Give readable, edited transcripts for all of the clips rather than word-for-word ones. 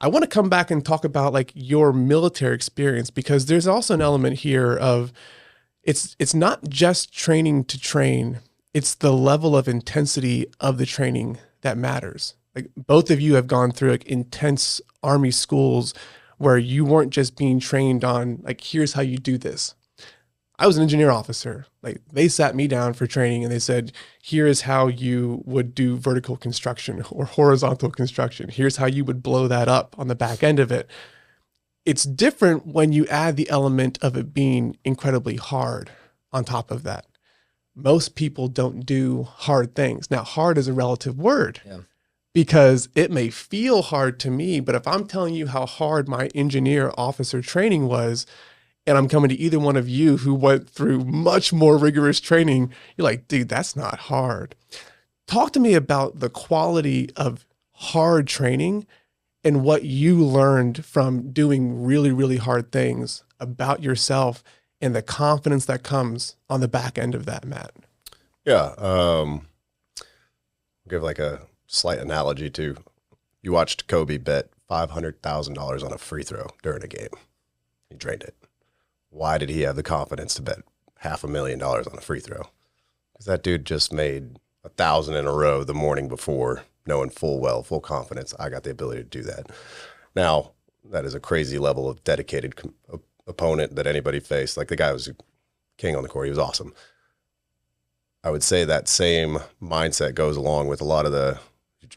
I want to come back and talk about like your military experience, because there's also an element here of it's not just training to train, it's the level of intensity of the training that matters. Like both of you have gone through like intense Army schools where you weren't just being trained on like, here's how you do this. I was an engineer officer. Like they sat me down for training and they said, here is how you would do vertical construction or horizontal construction. Here's how you would blow that up on the back end of it. It's different when you add the element of it being incredibly hard on top of that. Most people don't do hard things. Now, hard is a relative word. Yeah. Because it may feel hard to me, but if I'm telling you how hard my engineer officer training was, and I'm coming to either one of you who went through much more rigorous training, you're like, dude, that's not hard. Talk to me about the quality of hard training and what you learned from doing really, really hard things about yourself and the confidence that comes on the back end of that, Matt. Yeah. Give like a slight analogy to, you watched Kobe bet $500,000 on a free throw during a game. He drained it. Why did he have the confidence to bet $500,000 on a free throw? Because that dude just made 1,000 in a row the morning before, knowing full confidence, I got the ability to do that. Now, that is a crazy level of dedicated opponent that anybody faced. Like the guy was a king on the court. He was awesome. I would say that same mindset goes along with a lot of the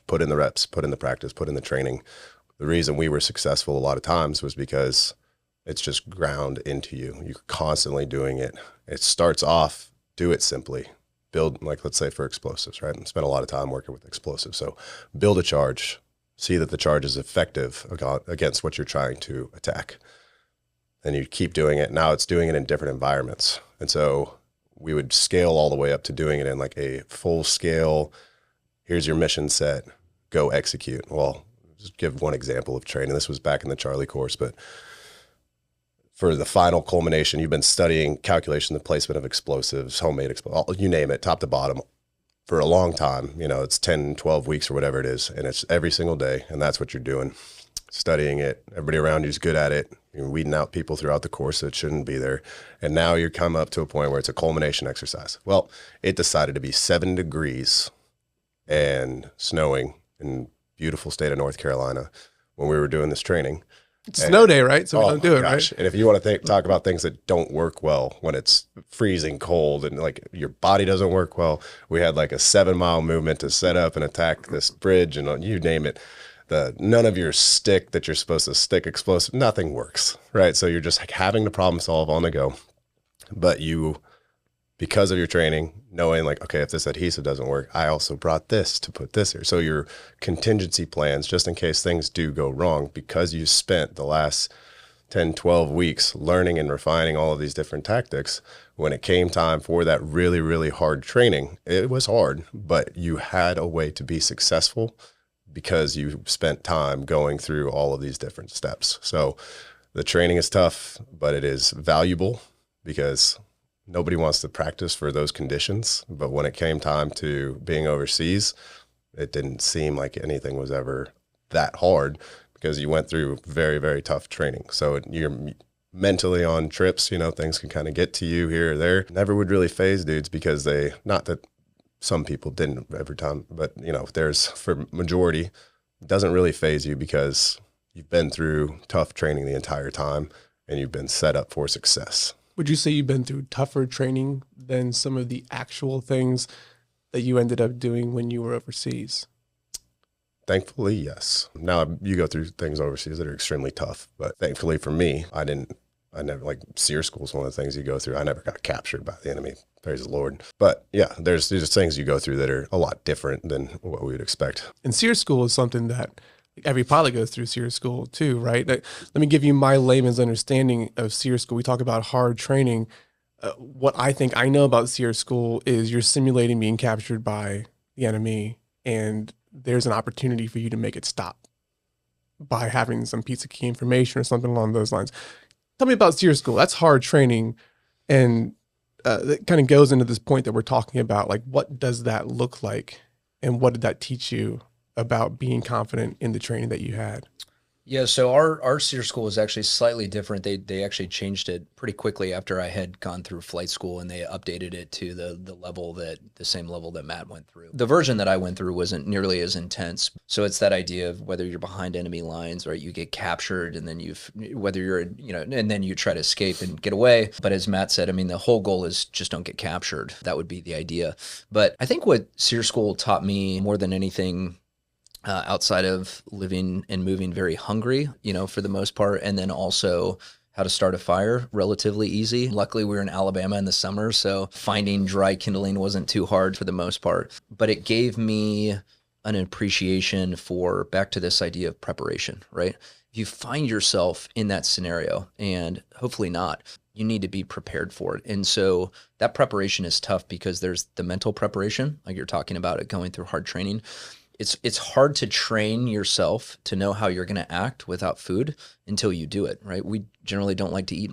put in the reps, put in the practice, put in the training. The reason we were successful a lot of times was because it's just ground into you. You're constantly doing it. It starts off, do it simply. Build, like let's say for explosives, right? And spend a lot of time working with explosives. So build a charge, see that the charge is effective against what you're trying to attack. And you keep doing it. Now it's doing it in different environments. And so we would scale all the way up to doing it in like a full scale, here's your mission set, go execute. Well, just give one example of training. This was back in the Charlie course, but for the final culmination, you've been studying calculation, the placement of explosives, homemade explosives, you name it, top to bottom, for a long time. You know, it's 10, 12 weeks or whatever it is, and it's every single day, and that's what you're doing, studying it. Everybody around you is good at it. You're weeding out people throughout the course that shouldn't be there, and now you come up to a point where it's a culmination exercise. Well, it decided to be 7 degrees and snowing in beautiful state of North Carolina when we were doing this training. It's snow day, right? So we don't do it, gosh. right? And if you want to talk about things that don't work well when it's freezing cold and like your body doesn't work well, we had like a 7-mile movement to set up and attack this bridge and you name it. None of your stick that you're supposed to stick explosive, nothing works, right? So you're just like having to problem solve on the go. But you, because of your training, knowing like, okay, if this adhesive doesn't work, I also brought this to put this here. So your contingency plans, just in case things do go wrong, because you spent the last 10, 12 weeks learning and refining all of these different tactics, when it came time for that really, really hard training, it was hard, but you had a way to be successful because you spent time going through all of these different steps. So the training is tough, but it is valuable because nobody wants to practice for those conditions. But when it came time to being overseas, it didn't seem like anything was ever that hard because you went through very, very tough training. So you're mentally on trips, you know, things can kind of get to you here or there. Never would really phase dudes because not that some people didn't every time, but you know, for majority, it doesn't really phase you because you've been through tough training the entire time and you've been set up for success. Would you say you've been through tougher training than some of the actual things that you ended up doing when you were overseas? Thankfully, yes. Now you go through things overseas that are extremely tough, but thankfully for me, I never, like SEER school is one of the things you go through. I never got captured by the enemy, praise the Lord. But yeah, there's things you go through that are a lot different than what we would expect. And SEER school is something that every pilot goes through SEER school too, right? Let me give you my layman's understanding of SEER school. We talk about hard training. What I think I know about SEER school is you're simulating being captured by the enemy, and there's an opportunity for you to make it stop by having some piece of key information or something along those lines. Tell me about SEER school. That's hard training, and that kind of goes into this point that we're talking about. Like, what does that look like, and what did that teach you about being confident in the training that you had? Yeah, so our SEER school was actually slightly different. They actually changed it pretty quickly after I had gone through flight school, and they updated it to the same level that Matt went through. The version that I went through wasn't nearly as intense. So it's that idea of whether you're behind enemy lines, right? You get captured, and then whether you're, and then you try to escape and get away. But as Matt said, I mean, the whole goal is just don't get captured. That would be the idea. But I think what SEER school taught me more than anything, outside of living and moving very hungry, for the most part, and then also how to start a fire relatively easy. Luckily, we were in Alabama in the summer, so finding dry kindling wasn't too hard for the most part. But it gave me an appreciation for, back to this idea of preparation, right? If you find yourself in that scenario, and hopefully not, you need to be prepared for it. And so that preparation is tough because there's the mental preparation, like you're talking about it, going through hard training. It's hard to train yourself to know how you're going to act without food until you do it, right? We generally don't like to eat.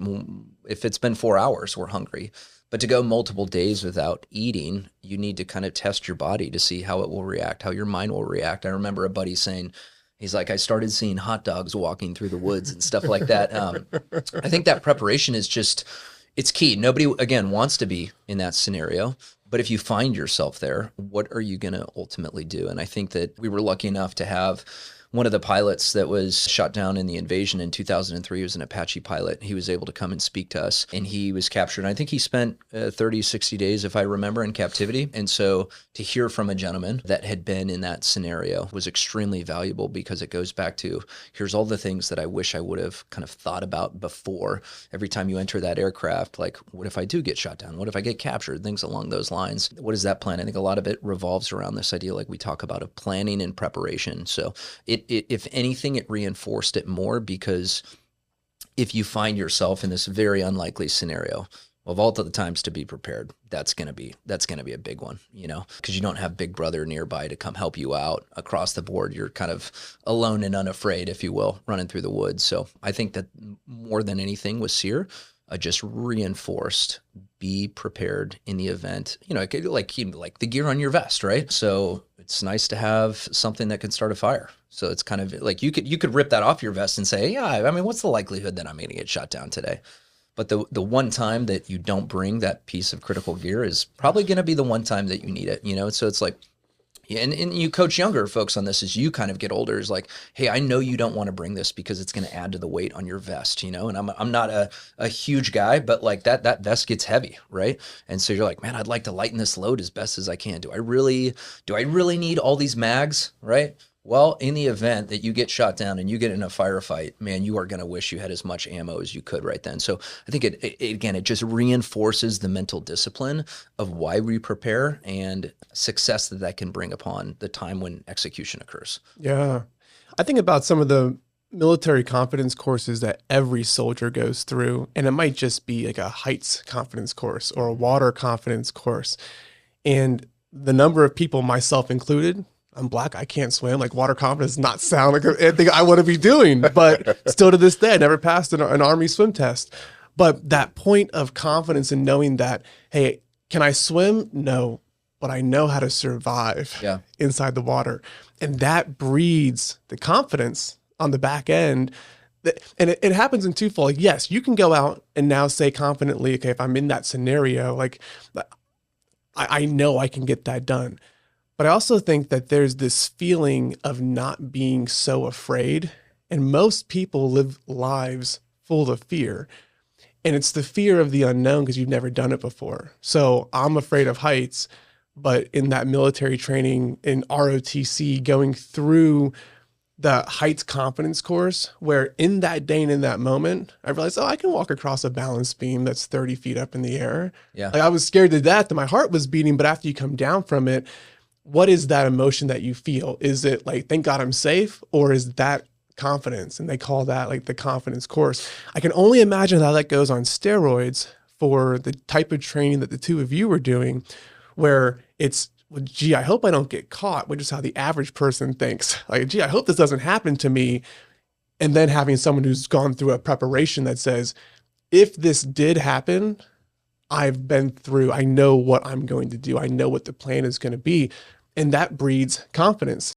If it's been 4 hours, we're hungry. But to go multiple days without eating, you need to kind of test your body to see how it will react, how your mind will react. I remember a buddy saying, he's like, I started seeing hot dogs walking through the woods and stuff like that. I think that preparation is just, it's key. Nobody, again, wants to be in that scenario. But if you find yourself there, what are you going to ultimately do? And I think that we were lucky enough to have one of the pilots that was shot down in the invasion in 2003. He was an Apache pilot. He was able to come and speak to us, and he was captured. I think he spent 30, 60 days, if I remember, in captivity. And so to hear from a gentleman that had been in that scenario was extremely valuable, because it goes back to, here's all the things that I wish I would have kind of thought about before. Every time you enter that aircraft, like, what if I do get shot down? What if I get captured? Things along those lines. What is that plan? I think a lot of it revolves around this idea, like we talk about, of planning and preparation. So if anything, it reinforced it more, because if you find yourself in this very unlikely scenario, of all the times to be prepared, that's going to be a big one, because you don't have Big Brother nearby to come help you out across the board. You're kind of alone and unafraid, if you will, running through the woods. So I think that more than anything with SEER, just reinforced, be prepared in the event, like the gear on your vest, right? So it's nice to have something that can start a fire. So it's kind of like you could rip that off your vest and say, yeah, I mean, what's the likelihood that I'm going to get shot down today? But the one time that you don't bring that piece of critical gear is probably going to be the one time that you need it, So it's like, and you coach younger folks on this as you kind of get older, is like, hey, I know you don't want to bring this because it's going to add to the weight on your vest, and I'm not a huge guy, but like that vest gets heavy, right? And so you're like, man, I'd like to lighten this load as best as I can. Do I really need all these mags, right? Well, in the event that you get shot down and you get in a firefight, man, you are going to wish you had as much ammo as you could right then. So I think it just reinforces the mental discipline of why we prepare and success that can bring upon the time when execution occurs. Yeah. I think about some of the military confidence courses that every soldier goes through, and it might just be like a heights confidence course or a water confidence course. And the number of people, myself included, I'm Black, I can't swim. Like, water confidence does not sound like anything I want to be doing, but still to this day, I never passed an Army swim test. But that point of confidence in knowing that, hey, can I swim? No, but I know how to survive inside the water. And that breeds the confidence on the back end. And it happens in twofold. Like, yes, you can go out and now say confidently, okay, if I'm in that scenario, like, I know I can get that done. But I also think that there's this feeling of not being so afraid. And most people live lives full of fear. And it's the fear of the unknown because you've never done it before. So I'm afraid of heights, but in that military training in ROTC, going through the heights confidence course, where in that day and in that moment, I realized, I can walk across a balance beam that's 30 feet up in the air. Yeah. Like, I was scared to death and my heart was beating, but after you come down from it, what is that emotion that you feel? Is it like, thank God I'm safe? Or is that confidence? And they call that like the confidence course. I can only imagine how that goes on steroids for the type of training that the two of you were doing, where it's, well, gee, I hope I don't get caught, which is how the average person thinks. Like, gee, I hope this doesn't happen to me. And then having someone who's gone through a preparation that says, if this did happen, I've been through, I know what I'm going to do. I know what the plan is going to be. And that breeds confidence.